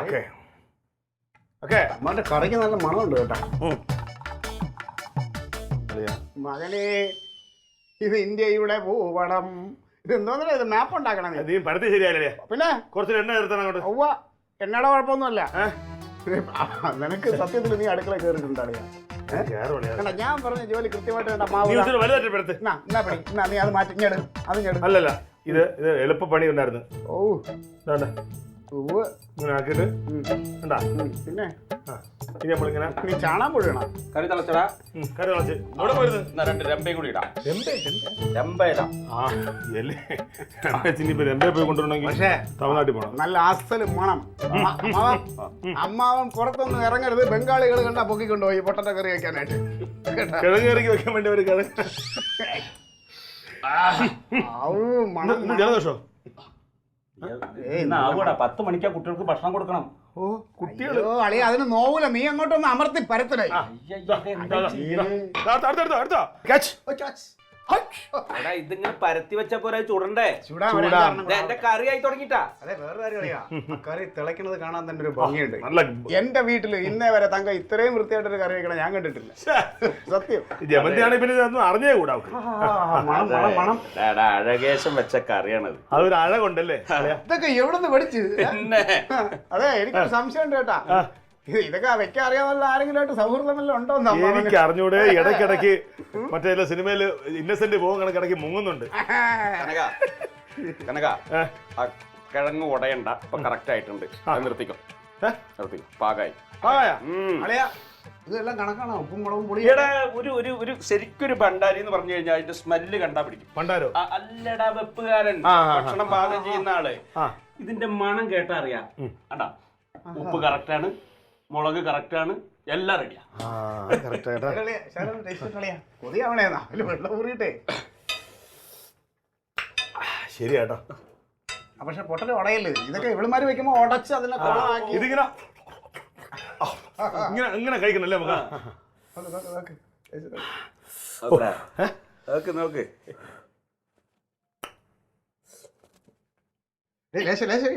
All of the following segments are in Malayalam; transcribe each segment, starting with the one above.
Okay okay. അമ്മാന്റെ കറിക്ക് നല്ല മണമുണ്ട് കേട്ടോ. മകനെ, ഇത് ഇന്ത്യയുടെ ഭൂപടം. ഇത് എന്തോന്നല്ലേ, ഇത് മാപ്പ് ഉണ്ടാക്കണം നീ. നീ പരത്തി ശരിയായില്ലേ? പിന്നെ കുറച്ച് എണ്ണ എടുത്താണ് അങ്ങോട്ട്. ഒവ്വ, എണ്ണയുടെ കുഴപ്പമൊന്നുമല്ല. നിനക്ക് സത്യത്തിൽ നീ അടുക്കള കയറിയിട്ടുണ്ടാണ്. ഞാൻ പറഞ്ഞ ജോലി കൃത്യമായിട്ട് വേണ്ട. നീ അത് മാറ്റി അല്ലല്ല, ഇത് എളുപ്പ പണി ഉണ്ടായിരുന്നു. ഓ ഇങ്ങനെ ആക്കിയിട്ട് പിന്നെ ഇനി നമ്മളിങ്ങനെ നീ ചാണാൻ പൊഴിയണം. കറി തിളച്ചടാ. കറി തിളച്ച് അവിടെ പോയിരുന്നു. രണ്ട് രമ്പയും കൂടി ഇടാം. ഇനിയിപ്പോ രമ്പയെ പോയി കൊണ്ടുവരണമെങ്കിൽ പക്ഷേ തമിഴ്നാട്ടിൽ പോകണം. നല്ല അസല് മണം. അമ്മാവൻ പുറത്തൊന്നും ഇറങ്ങരുത്. ബംഗാളികൾ കണ്ടാ പൊക്കിക്കൊണ്ടുപോയി പൊട്ടറ്റ കറി വെക്കാനായിട്ട്. കിഴങ്ങ് കറിക്ക് വെക്കാൻ വേണ്ടി ഒരു കിഴങ്ങ്. ജലദോഷോ? 10 മണിക്കാ കുട്ടികൾക്ക് ഭക്ഷണം കൊടുക്കണം. ഓ കുട്ടികളോ അളിയ, അതിന് നോവൂല. നീ അങ്ങോട്ടൊന്ന് അമർത്തി പരത്തണേ. അടുത്തോ ക്യാച്ച്. ഇതിങ്ങനെ പരത്തി വെച്ച പോലെ ചുടണ്ടേ? എന്റെ കറി ആയി തുടങ്ങിട്ടാ. അതെ, വേറെ കാര്യം അറിയാ, കറി തിളയ്ക്കുന്നത് കാണാൻ തന്നെ ഒരു ഭംഗിയുണ്ട്. നല്ല എന്റെ വീട്ടില് ഇന്നേ വരെ തങ്ക ഇത്രയും വൃത്തിയായിട്ടൊരു കറി വെക്കണം ഞാൻ കണ്ടിട്ടില്ല. സത്യം. ജമന്തിയാണ് പിന്നെ ഇതൊന്നും അറിഞ്ഞേ കൂടാ. അഴകേശം വെച്ച കറിയാണത്. അതൊരു അഴകുണ്ടല്ലേ. ഇതൊക്കെ എവിടുന്ന് പഠിച്ചു? അതെ, എനിക്ക് സംശയം ഉണ്ട് കേട്ടാ. ഇതൊക്കെ വെക്കാൻ അറിയാമല്ല. ആരെങ്കിലും ആയിട്ട് സൗഹൃദം വല്ലതും ഉണ്ടോ? എനിക്ക് അറിഞ്ഞൂടെ. ഇടയ്ക്കിടയ്ക്ക് മറ്റേ സിനിമയില് ഇന്നസെന്റ് പോകും കണക്കിടയ്ക്ക് മുങ്ങുന്നുണ്ട്. കനക, കിഴങ്ങ് ഉടയണ്ട. ഇപ്പൊ കറക്റ്റ് ആയിട്ടുണ്ട്. നിർത്തിക്കോ, പാകായി. ഇതെല്ലാം കണക്കാണോ? ഉപ്പും മുളകും പൊടി. ഇവിടെ ഒരു ശരിക്കൊരു ഭണ്ടാരി എന്ന് പറഞ്ഞു കഴിഞ്ഞാൽ അതിന്റെ സ്മെല്ല് കണ്ടാ പിടിക്കും. ഭണ്ടാരോ? അല്ലടാ, വെപ്പുകാരൻ, ഭക്ഷണം പാകം ചെയ്യുന്ന ആള്. ഇതിന്റെ മണം കേട്ടാ അറിയാം. അടാ, ഉപ്പ് കറക്റ്റാണ്, മുളക് കറക്റ്റാണ്, എല്ലാം റെഡിയാ. ശരിയാട്ടോ. പക്ഷെ പൊട്ടല് ഉടയല്ലേ ഇതൊക്കെ. ഇവളുമാര് വെക്കുമ്പോ ഉടച്ച് അതിനെ ഇതിങ്ങനെ ഇങ്ങനെ കഴിക്കണല്ലേ നമുക്ക്. നോക്ക്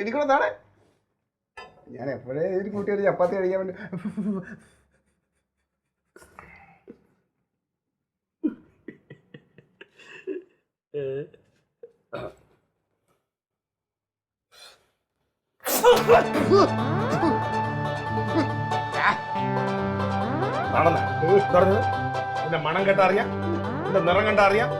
എനിക്കൂടെ താടെ. ഞാൻ എപ്പോഴേ ഒരു കൂട്ടി ഒരു ചപ്പാത്തി കഴിക്കാൻ വേണ്ടി. എന്റെ മണം കേട്ടാ അറിയാം, എന്റെ നിറം കണ്ടാ അറിയാം.